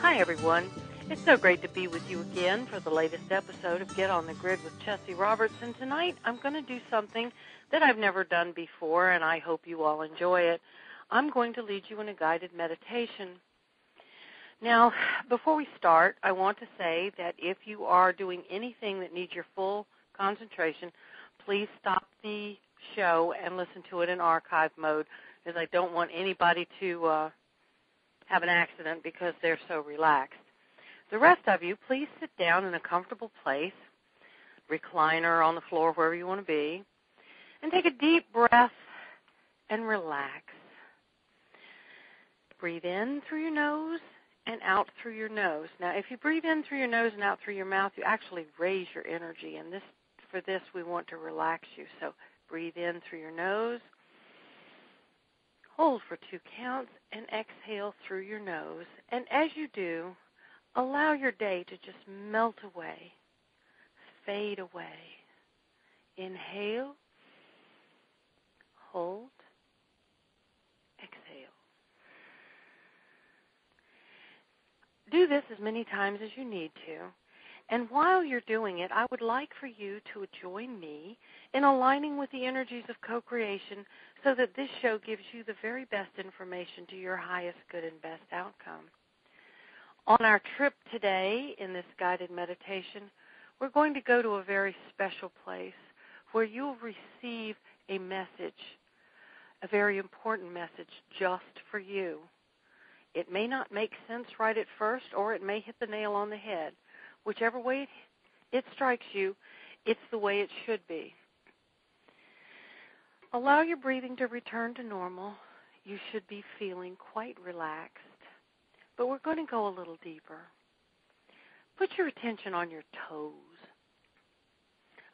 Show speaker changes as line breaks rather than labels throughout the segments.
Hi, everyone. It's so great to be with you again for the latest episode of Get on the Grid with Chessie Roberts. And tonight I'm going to do something that I've never done before, and I hope you all enjoy it. I'm going to lead you in a guided meditation. Now, before we start, I want to say that if you are doing anything that needs your full concentration, please stop the show and listen to it in archive mode, because I don't want anybody to have an accident because they're so relaxed. The rest of you, please sit down in a comfortable place, recliner on the floor, wherever you want to be, and take a deep breath and relax. Breathe in through your nose and out through your nose. Now, if you breathe in through your nose and out through your mouth, you actually raise your energy, and for this we want to relax you. So breathe in through your nose, hold for 2 counts, and exhale through your nose. And as you do, allow your day to just melt away, fade away. Inhale, hold, exhale. Do this as many times as you need to. And while you're doing it, I would like for you to join me in aligning with the energies of co-creation so that this show gives you the very best information to your highest good and best outcome. On our trip today in this guided meditation, we're going to go to a very special place where you'll receive a message, a very important message just for you. It may not make sense right at first, or it may hit the nail on the head. Whichever way it strikes you, it's the way it should be. Allow your breathing to return to normal. You should be feeling quite relaxed. But we're going to go a little deeper. Put your attention on your toes.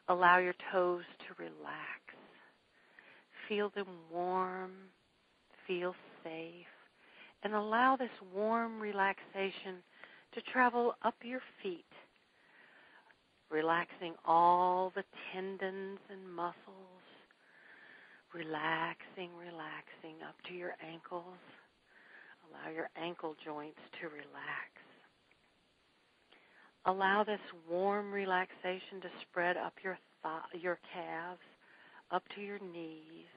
Allow your toes to relax. Feel them warm. Feel safe. And allow this warm relaxation to travel up your feet, relaxing all the tendons and muscles, relaxing up to your ankles. Allow your ankle joints to relax. Allow this warm relaxation to spread up your calves, up to your knees.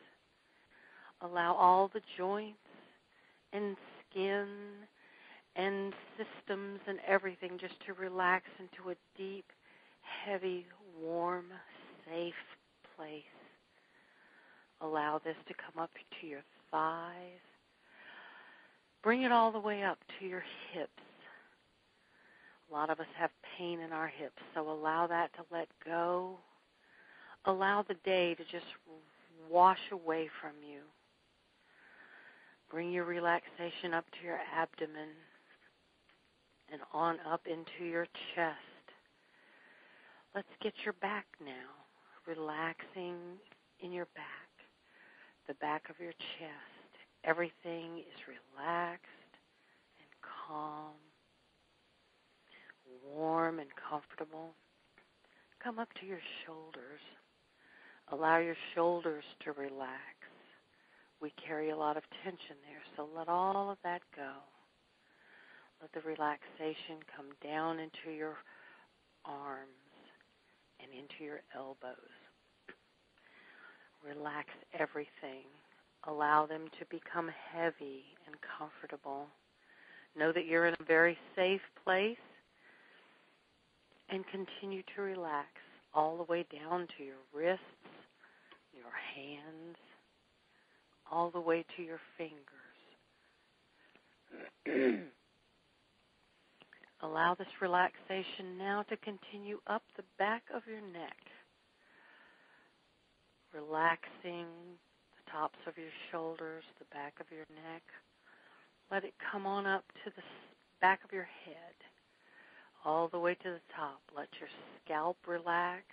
Allow all the joints and skin and systems and everything just to relax into a deep, heavy, warm, safe place. Allow this to come up to your thighs. Bring it all the way up to your hips. A lot of us have pain in our hips, so allow that to let go. Allow the day to just wash away from you. Bring your relaxation up to your abdomen and on up into your chest. Let's get your back now, relaxing in your back, the back of your chest. Everything is relaxed and calm, warm and comfortable. Come up to your shoulders. Allow your shoulders to relax. We carry a lot of tension there, so let all of that go. Let the relaxation come down into your arms and into your elbows. Relax everything. Allow them to become heavy and comfortable. Know that you're in a very safe place, and continue to relax all the way down to your wrists, your hands, all the way to your fingers. Allow this relaxation now to continue up the back of your neck, relaxing the tops of your shoulders, the back of your neck. Let it come on up to the back of your head, all the way to the top. Let your scalp relax.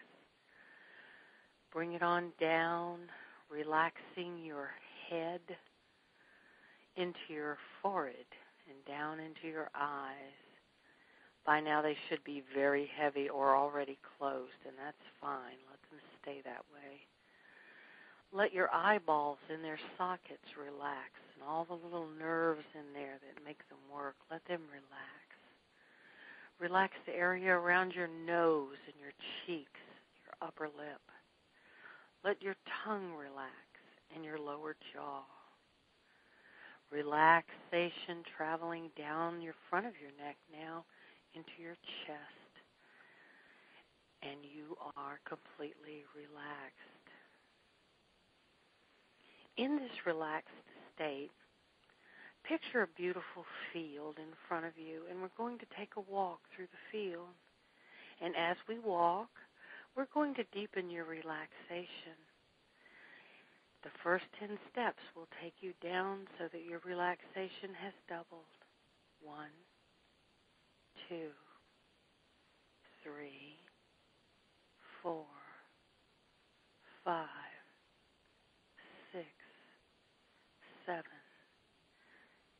Bring it on down, relaxing your head into your forehead and down into your eyes. By now they should be very heavy or already closed, and that's fine. Let them stay that way. Let your eyeballs in their sockets relax, and all the little nerves in there that make them work, let them relax. Relax the area around your nose and your cheeks, your upper lip. Let your tongue relax and your lower jaw. Relaxation traveling down your front of your neck now into your chest. And you are completely relaxed. In this relaxed state, picture a beautiful field in front of you, and we're going to take a walk through the field. And as we walk, we're going to deepen your relaxation. The first 10 steps will take you down so that your relaxation has doubled. 1, 2, 3, 4, 5, 6, 7,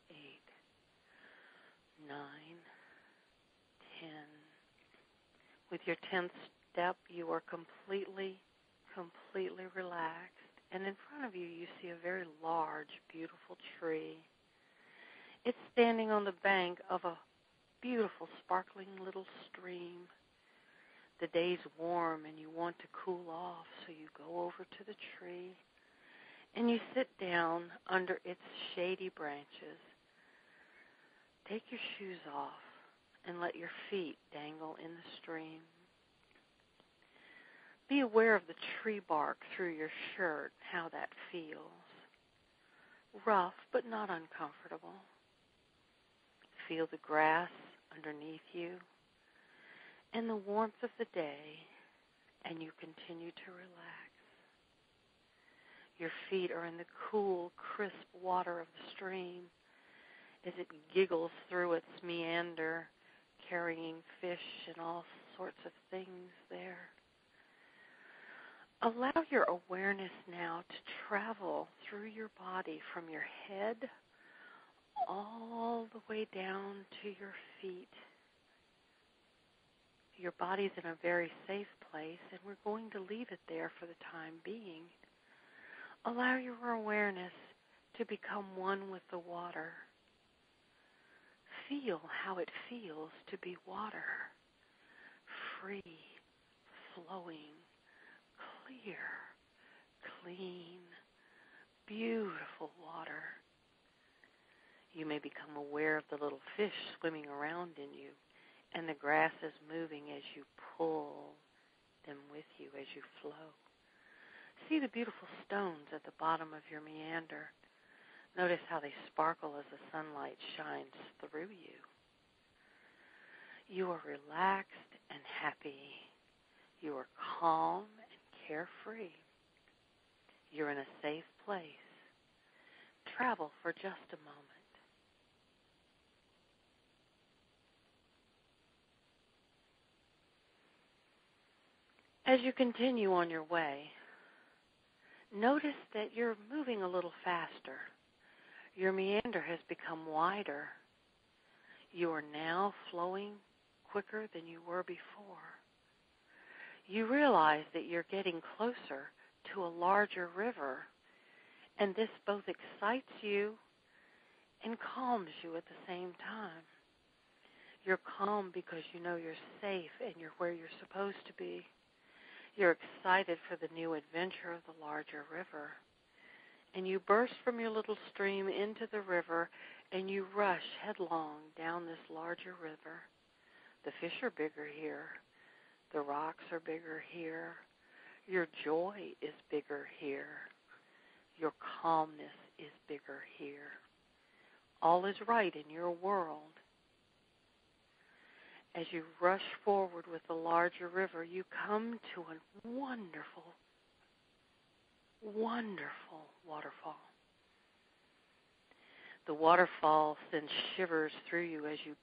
8, 9, 10. With your 10th step, you are completely relaxed. And in front of you, you see a very large, beautiful tree. It's standing on the bank of a beautiful, sparkling little stream. The day's warm and you want to cool off, so you go over to the tree and you sit down under its shady branches. Take your shoes off and let your feet dangle in the stream. Be aware of the tree bark through your shirt, how that feels. Rough, but not uncomfortable. Feel the grass underneath you and the warmth of the day, and you continue to relax. Your feet are in the cool, crisp water of the stream as it giggles through its meander, carrying fish and all sorts of things there. Allow your awareness now to travel through your body from your head all the way down to your feet. Your body's in a very safe place, and we're going to leave it there for the time being. Allow your awareness to become one with the water. Feel how it feels to be water, free, flowing, clear, clean, beautiful water. You may become aware of the little fish swimming around in you, and the grass is moving as you pull them with you as you flow. See the beautiful stones at the bottom of your meander. Notice how they sparkle as the sunlight shines through you. You are relaxed and happy. You are calm and carefree. You're in a safe place. Travel for just a moment. As you continue on your way, notice that you're moving a little faster. Your meander has become wider. You are now flowing quicker than you were before. You realize that you're getting closer to a larger river, and this both excites you and calms you at the same time. You're calm because you know you're safe and you're where you're supposed to be. You're excited for the new adventure of the larger river. And you burst from your little stream into the river, and you rush headlong down this larger river. The fish are bigger here. The rocks are bigger here. Your joy is bigger here. Your calmness is bigger here. All is right in your world. As you rush forward with the larger river, you come to a wonderful, wonderful waterfall. The waterfall sends shivers through you as you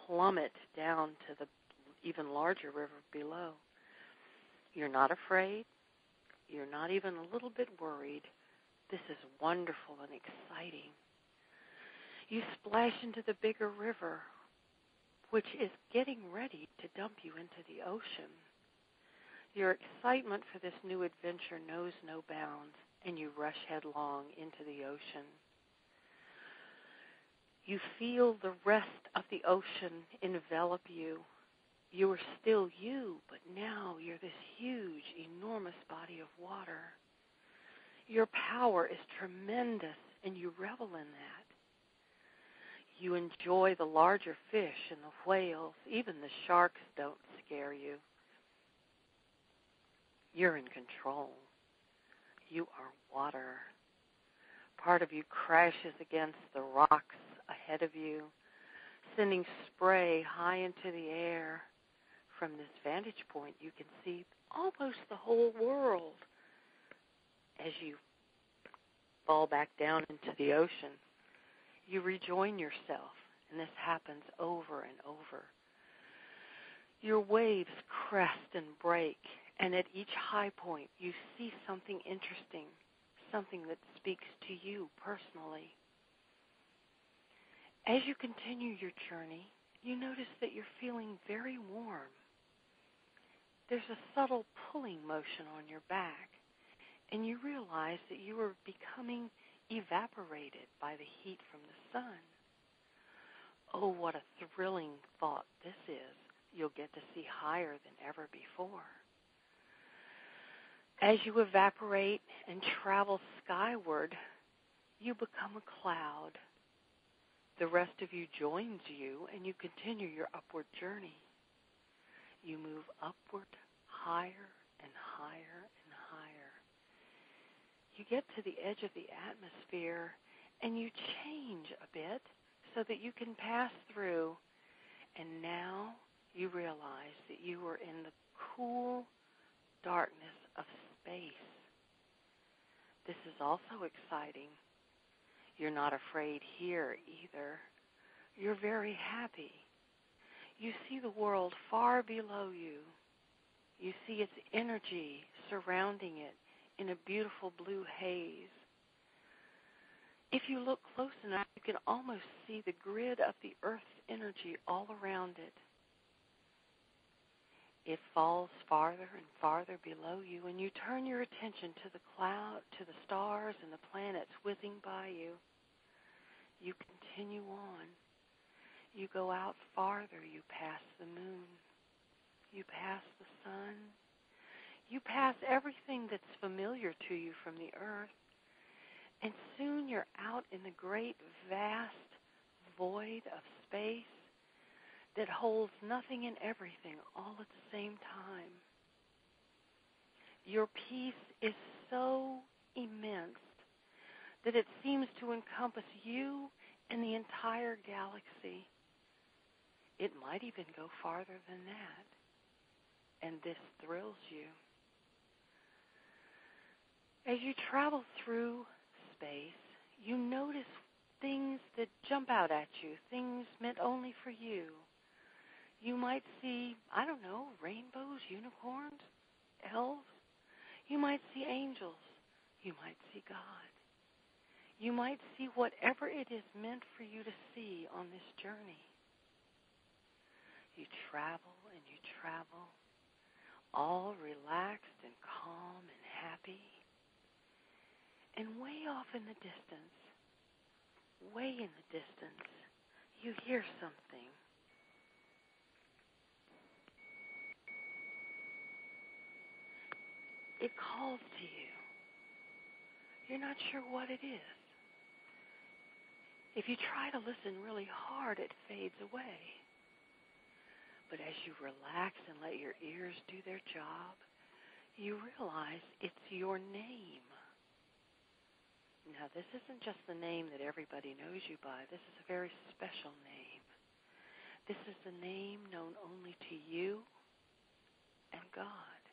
plummet down to the even larger river below. You're not afraid. You're not even a little bit worried. This is wonderful and exciting. You splash into the bigger river, which is getting ready to dump you into the ocean. Your excitement for this new adventure knows no bounds, and you rush headlong into the ocean. You feel the rest of the ocean envelop you. You are still you, but now you're this huge, enormous body of water. Your power is tremendous, and you revel in that. You enjoy the larger fish and the whales. Even the sharks don't scare you. You're in control. You are water. Part of you crashes against the rocks ahead of you, sending spray high into the air. From this vantage point, you can see almost the whole world. As you fall back down into the ocean, you rejoin yourself, and this happens over and over. Your waves crest and break, and at each high point, you see something interesting, something that speaks to you personally. As you continue your journey, you notice that you're feeling very warm. There's a subtle pulling motion on your back, and you realize that you are becoming evaporated by the heat from the sun. Oh, what a thrilling thought this is. You'll get to see higher than ever before. As you evaporate and travel skyward, you become a cloud. The rest of you joins you, and you continue your upward journey. You move upward, higher and higher and higher. You get to the edge of the atmosphere, and you change a bit so that you can pass through, and now you realize that you are in the cool darkness of space. This is also exciting. You're not afraid here either. You're very happy. You see the world far below you. You see its energy surrounding it in a beautiful blue haze. If you look close enough, you can almost see the grid of the Earth's energy all around it. It falls farther and farther below you, and you turn your attention to the cloud, to the stars and the planets whizzing by you. You continue on. You go out farther. You pass the moon. You pass the sun. You pass everything that's familiar to you from the earth. And soon you're out in the great, vast void of space that holds nothing and everything all at the same time. Your peace is so immense that it seems to encompass you and the entire galaxy. It might even go farther than that. And this thrills you. As you travel through space, you notice things that jump out at you, things meant only for you. You might see, rainbows, unicorns, elves. You might see angels. You might see God. You might see whatever it is meant for you to see on this journey. You travel and you travel, all relaxed and calm and happy. And way off in the distance, you hear something. It calls to you. You're not sure what it is. If you try to listen really hard, it fades away. But as you relax and let your ears do their job, you realize it's your name. Now, this isn't just the name that everybody knows you by. This is a very special name. This is the name known only to you and God.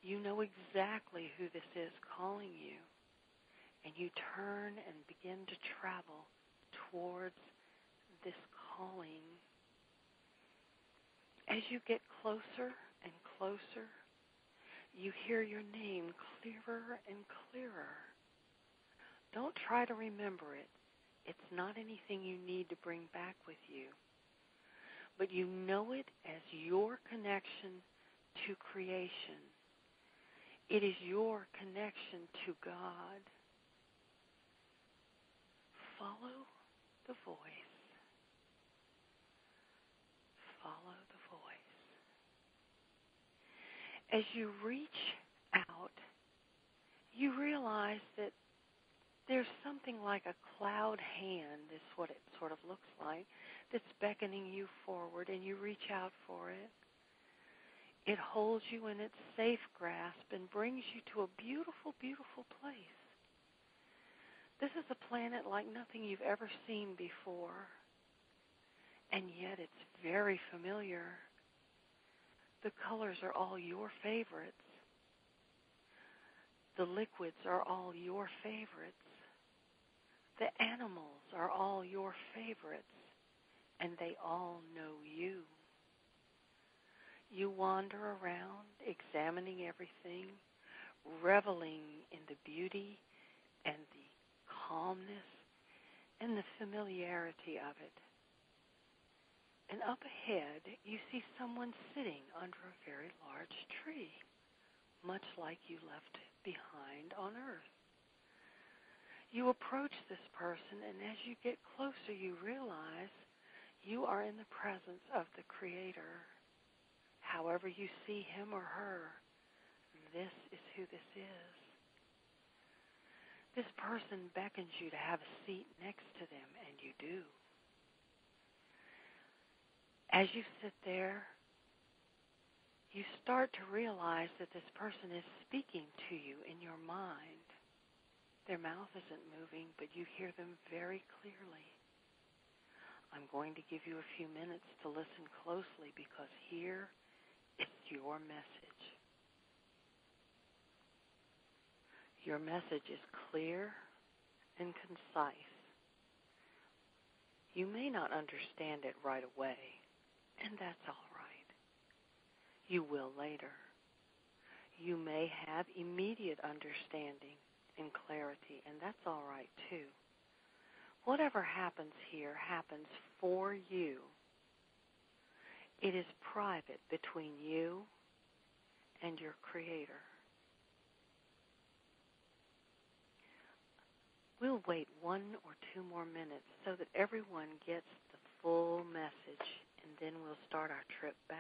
You know exactly who this is calling you, and you turn and begin to travel towards this calling. As you get closer and closer, you hear your name clearer and clearer. Don't try to remember it. It's not anything you need to bring back with you. But you know it as your connection to creation. It is your connection to God. Follow the voice. as you reach out, you realize that there's something like a cloud hand, is what it sort of looks like, that's beckoning you forward, and you reach out for it. It holds you in its safe grasp and brings you to a beautiful, beautiful place. This is a planet like nothing you've ever seen before, and yet it's very familiar. The colors are all your favorites. The liquids are all your favorites. The animals are all your favorites, and they all know you. You wander around, examining everything, reveling in the beauty and the calmness and the familiarity of it. And up ahead, you see someone sitting under a very large tree, much like you left behind on Earth. You approach this person, and as you get closer, you realize you are in the presence of the Creator. However you see him or her, this is who this is. This person beckons you to have a seat next to them, and you do. As you sit there, you start to realize that this person is speaking to you in your mind. Their mouth isn't moving, but you hear them very clearly. I'm going to give you a few minutes to listen closely, because here is your message. Your message is clear and concise. You may not understand it right away, and that's all right. You will later. You may have immediate understanding and clarity, and that's all right too. Whatever happens here happens for you. It is private between you and your Creator. We'll wait 1 or 2 more minutes so that everyone gets the full message, and then we'll start our trip back.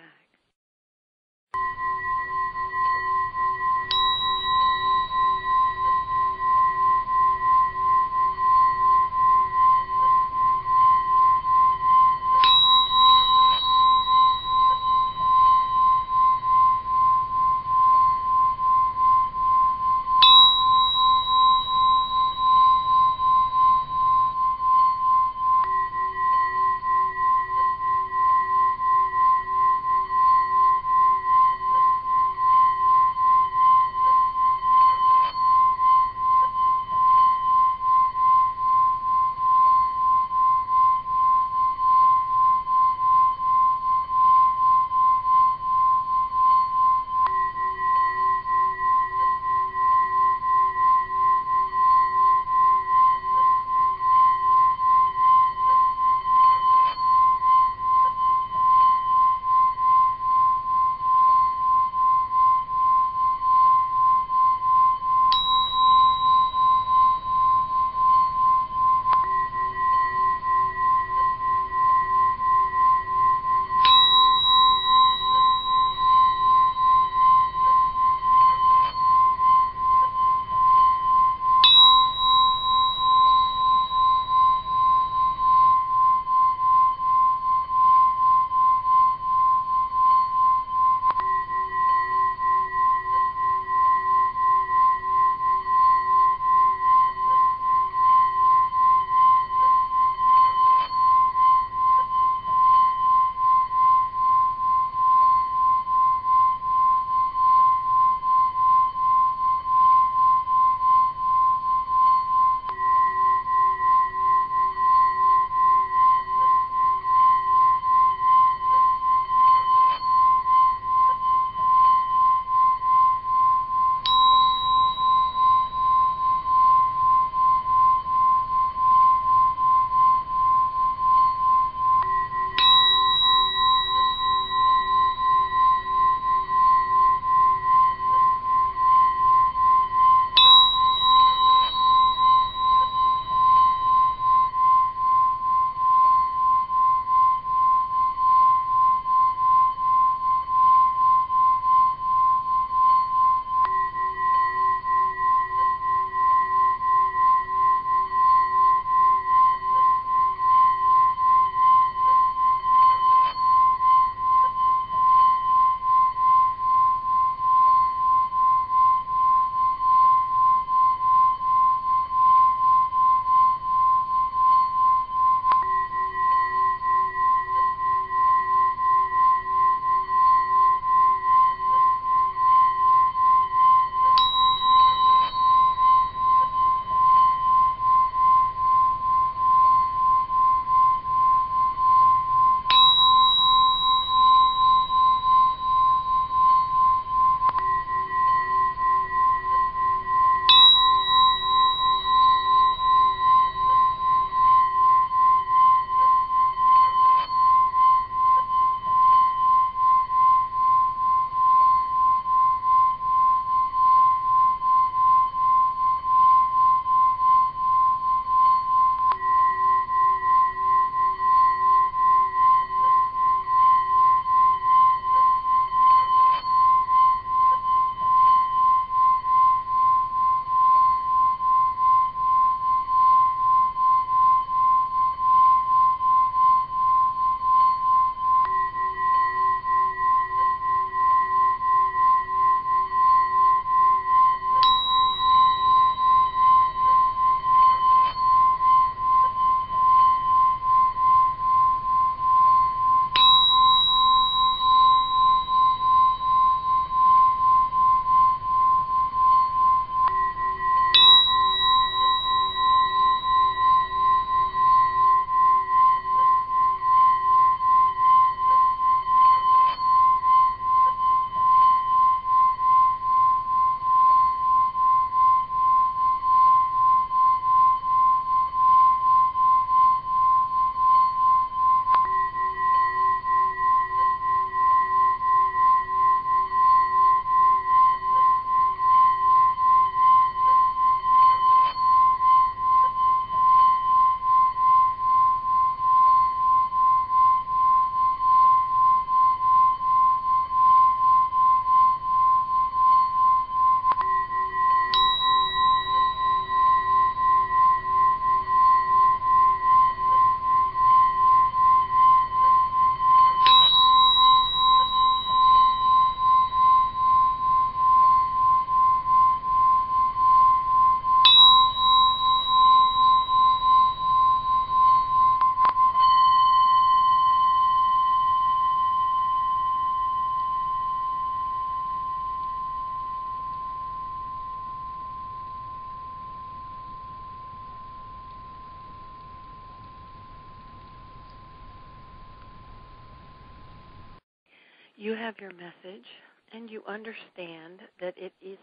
You have your message, and you understand that it is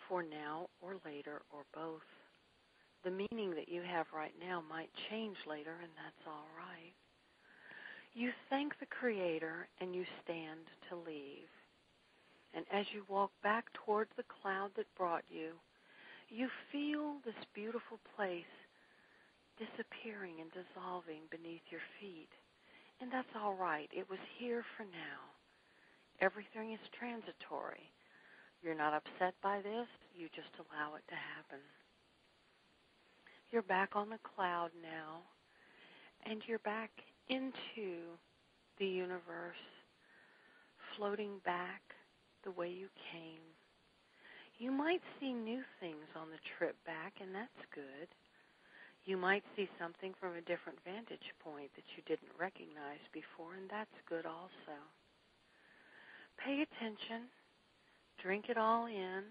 for now or later or both. The meaning that you have right now might change later, and that's all right. You thank the Creator, and you stand to leave. And as you walk back towards the cloud that brought you, you feel this beautiful place disappearing and dissolving beneath your feet. And that's all right. It was here for now. Everything is transitory. You're not upset by this. You just allow it to happen. You're back on the cloud now, and you're back into the universe, floating back the way you came. You might see new things on the trip back, and that's good. You might see something from a different vantage point that you didn't recognize before, and that's good also. Pay attention, drink it all in,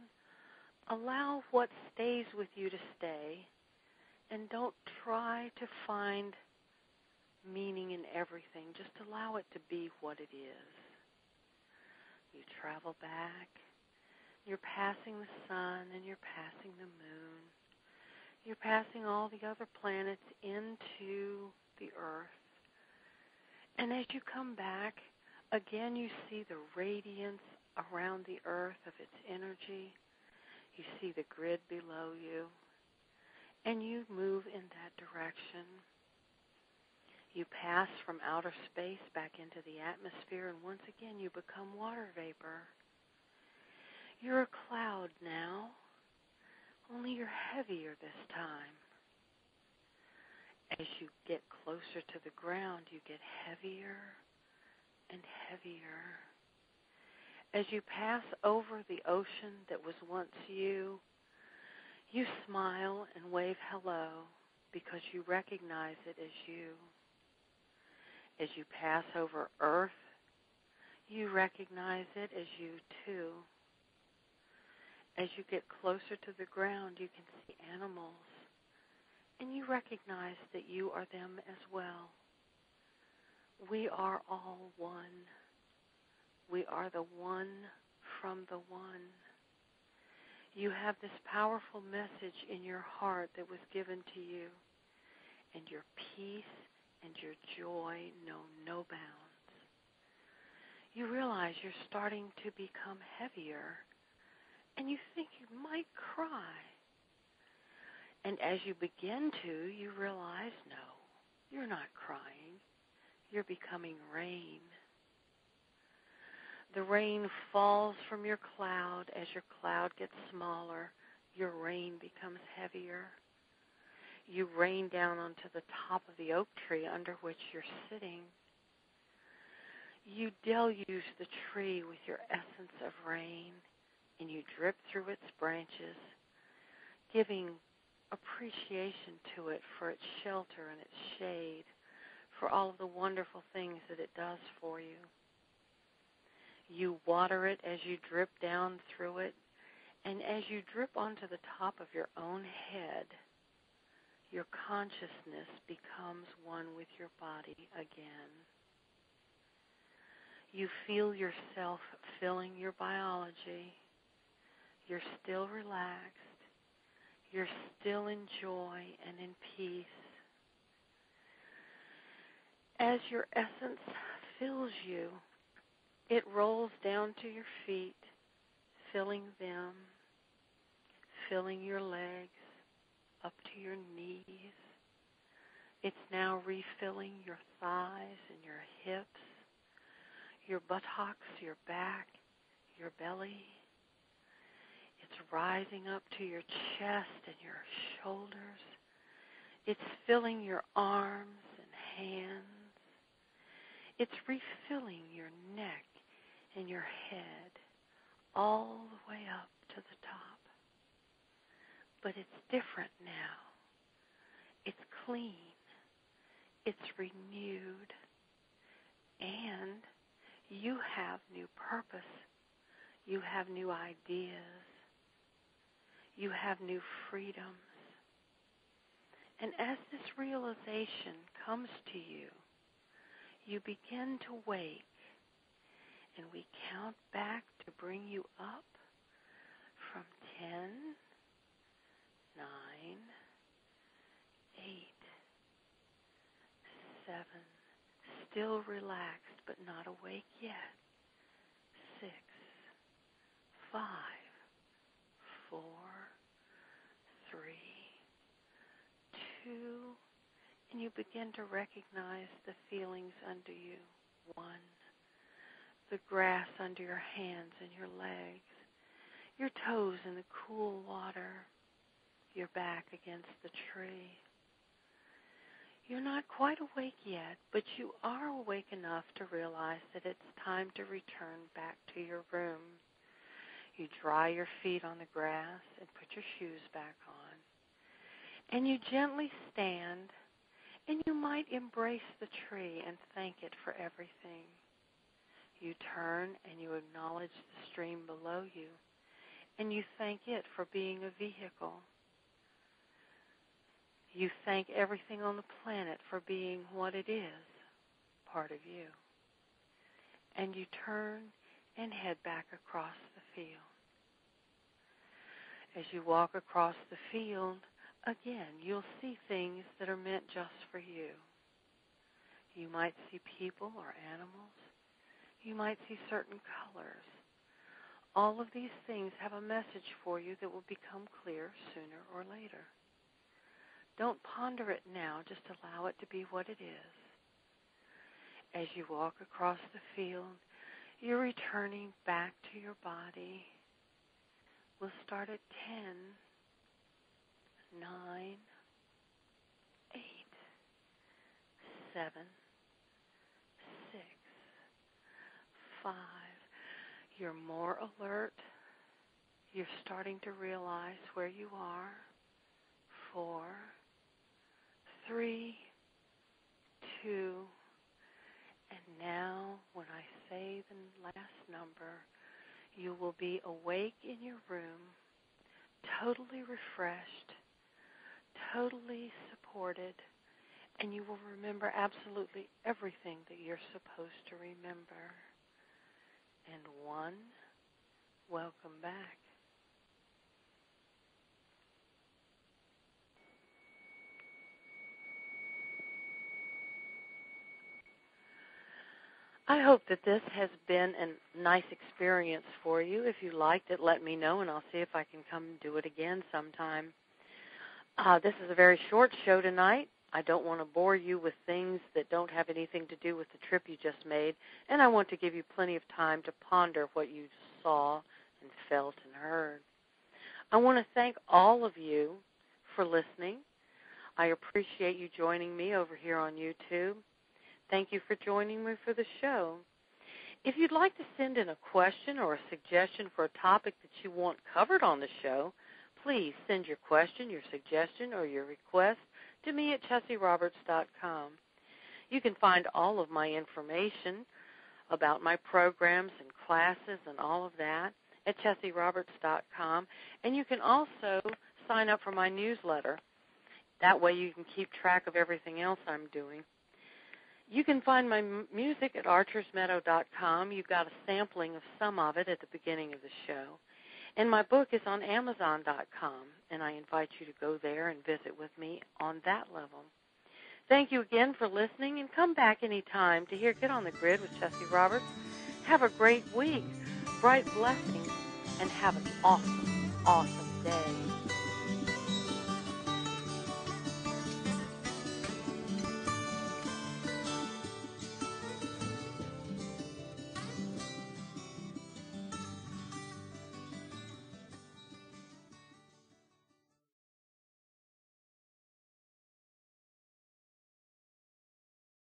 allow what stays with you to stay, and don't try to find meaning in everything. Just allow it to be what it is. You travel back, you're passing the sun and you're passing the moon. You're passing all the other planets into the earth. And as you come back, again you see the radiance around the earth of its energy. You see the grid below you. And you move in that direction. You pass from outer space back into the atmosphere, and once again you become water vapor. You're a cloud now, only you're heavier this time. As you get closer to the ground, you get heavier and heavier. As you pass over the ocean that was once you, you smile and wave hello because you recognize it as you. As you pass over earth, you recognize it as you too. As you get closer to the ground, you can see animals, and you recognize that you are them as well. We are all one. We are the one from the one. You have this powerful message in your heart that was given to you, and your peace and your joy know no bounds. You realize you're starting to become heavier, and you think you might cry. And as you begin to, you realize, no, you're not crying. You're becoming rain. The rain falls from your cloud. As your cloud gets smaller, your rain becomes heavier. You rain down onto the top of the oak tree under which you're sitting. You deluge the tree with your essence of rain, and you drip through its branches, giving appreciation to it for its shelter and its shade, for all of the wonderful things that it does for you. You water it as you drip down through it, and as you drip onto the top of your own head, your consciousness becomes one with your body again. You feel yourself filling your biology. You're still relaxed. You're still in joy and in peace. As your essence fills you, it rolls down to your feet, filling them, filling your legs, up to your knees. It's now refilling your thighs and your hips, your buttocks, your back, your belly. It's rising up to your chest and your shoulders. It's filling your arms and hands. It's refilling your neck and your head all the way up to the top. But it's different now. It's clean. It's renewed. And you have new purpose. You have new ideas. You have new freedoms. And as this realization comes to you, you begin to wake. And we count back to bring you up from 10, 9, 8, 7, still relaxed but not awake yet. 6, 5, 4, 3, 2, and you begin to recognize the feelings under you. 1, the grass under your hands and your legs, your toes in the cool water, your back against the tree. You're not quite awake yet, but you are awake enough to realize that it's time to return back to your room. You dry your feet on the grass and put your shoes back on. And you gently stand, and you might embrace the tree and thank it for everything. You turn and you acknowledge the stream below you, and you thank it for being a vehicle. You thank everything on the planet for being what it is, part of you. And you turn and head back across the field. As you walk across the field, again, you'll see things that are meant just for you. You might see people or animals. You might see certain colors. All of these things have a message for you that will become clear sooner or later. Don't ponder it now, just allow it to be what it is. As you walk across the field, you're returning back to your body. We'll start at 10, 9, 8, 7, 6, 5. You're more alert. You're starting to realize where you are. 4, 3, 2, and now when I say the last number, you will be awake in your room, totally refreshed, totally supported, and you will remember absolutely everything that you're supposed to remember. And 1, welcome back. I hope that this has been a nice experience for you. If you liked it, let me know, and I'll see if I can come and do it again sometime. This is a very short show tonight. I don't want to bore you with things that don't have anything to do with the trip you just made, and I want to give you plenty of time to ponder what you saw and felt and heard. I want to thank all of you for listening. I appreciate you joining me over here on YouTube. Thank you for joining me for the show. If you'd like to send in a question or a suggestion for a topic that you want covered on the show, please send your question, your suggestion, or your request to me at ChessieRoberts.com. You can find all of my information about my programs and classes and all of that at ChessieRoberts.com, and you can also sign up for my newsletter. That way you can keep track of everything else I'm doing. You can find my music at archersmeadow.com. You've got a sampling of some of it at the beginning of the show. And my book is on Amazon.com, and I invite you to go there and visit with me on that level. Thank you again for listening, and come back anytime to hear Get on the Grid with Chessie Roberts. Have a great week, bright blessings, and have an awesome, awesome day.